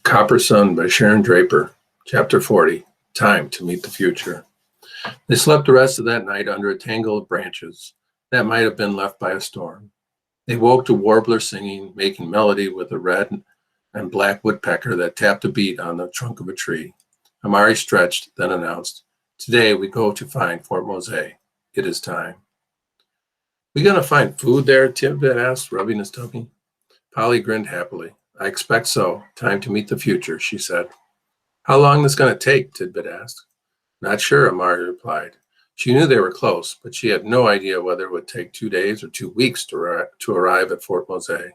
Copper Sun by Sharon Draper, Chapter 40, Time to Meet the Future. They slept the rest of that night under a tangle of branches that might have been left by a storm. They woke to warbler singing, making melody with a red and black woodpecker that tapped a beat on the trunk of a tree. Amari stretched, then announced, "Today we go to find Fort Mose. It is time." "We gonna find food there?" Tidbit asked, rubbing his tummy. Polly grinned happily. "I expect so. Time to meet the future," she said. "How long this gonna take?" Tidbit asked. "Not sure," Amari replied. She knew they were close, but she had no idea whether it would take 2 days or 2 weeks to arrive at Fort Mose.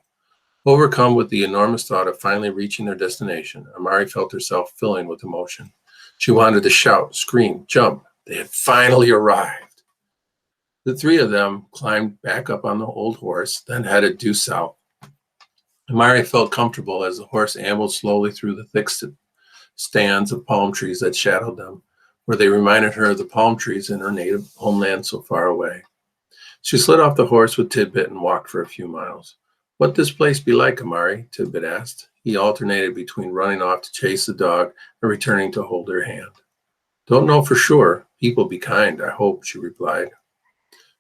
Overcome with the enormous thought of finally reaching their destination, Amari felt herself filling with emotion. She wanted to shout, scream, jump. They had finally arrived. The three of them climbed back up on the old horse, then headed due south. Amari felt comfortable as the horse ambled slowly through the thick stands of palm trees that shadowed them, where they reminded her of the palm trees in her native homeland so far away. She slid off the horse with Tidbit and walked for a few miles. "What this place be like, Amari?" Tidbit asked. He alternated between running off to chase the dog and returning to hold her hand. "Don't know for sure. People be kind, I hope," she replied.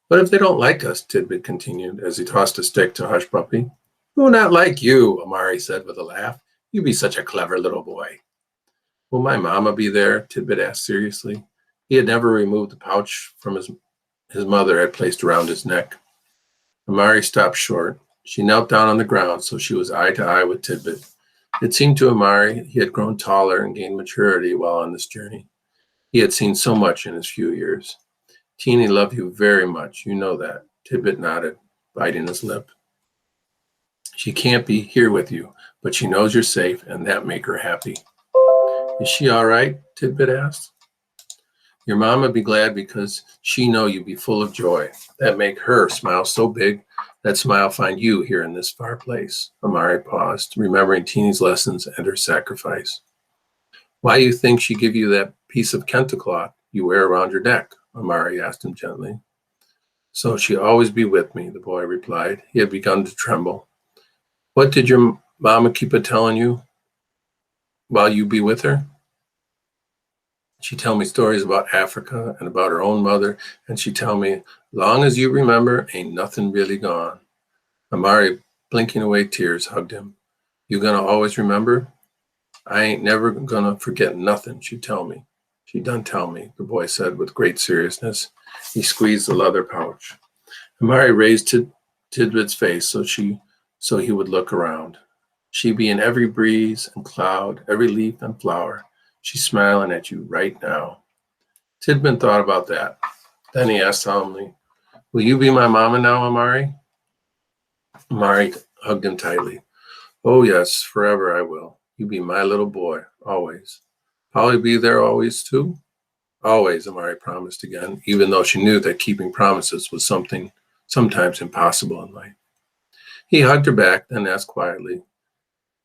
"What if they don't like us?" Tidbit continued as he tossed a stick to Hush Puppy. "Who not like you?" Amari said with a laugh. "You be such a clever little boy." "Will my mama be there?" Tidbit asked seriously. He had never removed the pouch from his mother had placed around his neck. Amari stopped short. She knelt down on the ground so she was eye to eye with Tidbit. It seemed to Amari he had grown taller and gained maturity while on this journey. He had seen so much in his few years. "Teeny love you very much, you know that." Tidbit nodded, biting his lip. "She can't be here with you, but she knows you're safe, and that make her happy." "Is she all right?" Tidbit asked. "Your mama be glad because she know you be full of joy. That make her smile so big, that smile find you here in this far place." Amari paused, remembering Teeny's lessons and her sacrifice. "Why you think she give you that piece of kente cloth you wear around your neck?" Amari asked him gently. "So she always be with me," the boy replied. He had begun to tremble. "What did your mama keep a telling you while you be with her?" "She tell me stories about Africa and about her own mother, and she tell me, long as you remember, ain't nothing really gone." Amari, blinking away tears, hugged him. "You gonna always remember?" "I ain't never gonna forget nothing she tell me. She done tell me," the boy said with great seriousness. He squeezed the leather pouch. Amari raised Tidbit's face so he would look around. "She be in every breeze and cloud, every leaf and flower. She's smiling at you right now." Tidbit thought about that. Then he asked solemnly, "Will you be my mama now, Amari?" Amari hugged him tightly. "Oh yes, forever I will. You be my little boy, always." "Polly be there always too?" "Always," Amari promised again, even though she knew that keeping promises was something sometimes impossible in life. He hugged her back, then asked quietly,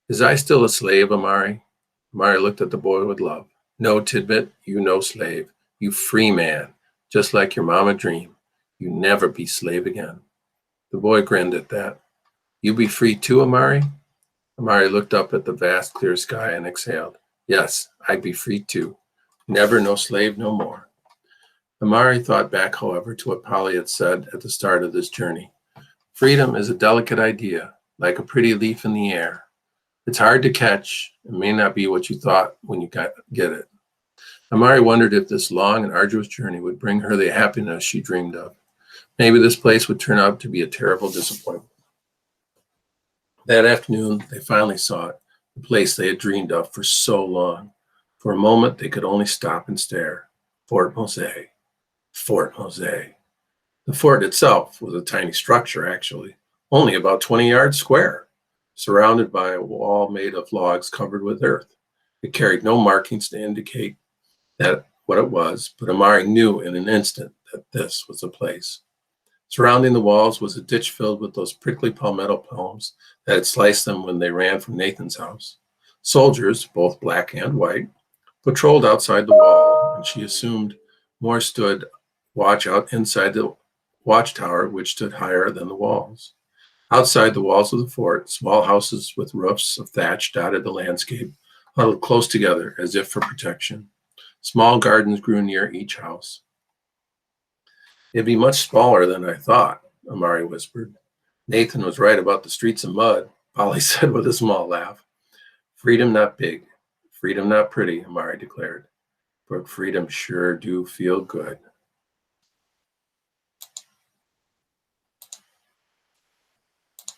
"Is I still a slave, Amari?" Amari looked at the boy with love. "No, Tidbit, you no slave. You free man, just like your mama dream. You never be slave again." The boy grinned at that. "You be free too, Amari?" Amari looked up at the vast clear sky and exhaled. "Yes, I be free too. Never no slave no more." Amari thought back, however, to what Polly had said at the start of this journey. Freedom is a delicate idea, like a pretty leaf in the air. It's hard to catch and may not be what you thought when you get it. Amari wondered if this long and arduous journey would bring her the happiness she dreamed of. Maybe this place would turn out to be a terrible disappointment. That afternoon, they finally saw it, the place they had dreamed of for so long. For a moment, they could only stop and stare. Fort Mose. Fort Mose. The fort itself was a tiny structure, actually, only about 20 yards square, surrounded by a wall made of logs covered with earth. It carried no markings to indicate what it was, but Amari knew in an instant that this was the place. Surrounding the walls was a ditch filled with those prickly palmetto palms that had sliced them when they ran from Nathan's house. Soldiers, both black and white, patrolled outside the wall, and she assumed more stood watch out inside the watchtower, which stood higher than the walls. Outside the walls of the fort, small houses with roofs of thatch dotted the landscape, huddled close together as if for protection. Small gardens grew near each house. It'd be much smaller than I thought, Amari whispered. Nathan was right about the streets of mud, Polly said with a small laugh. Freedom not big, freedom not pretty, Amari declared. But freedom sure do feel good.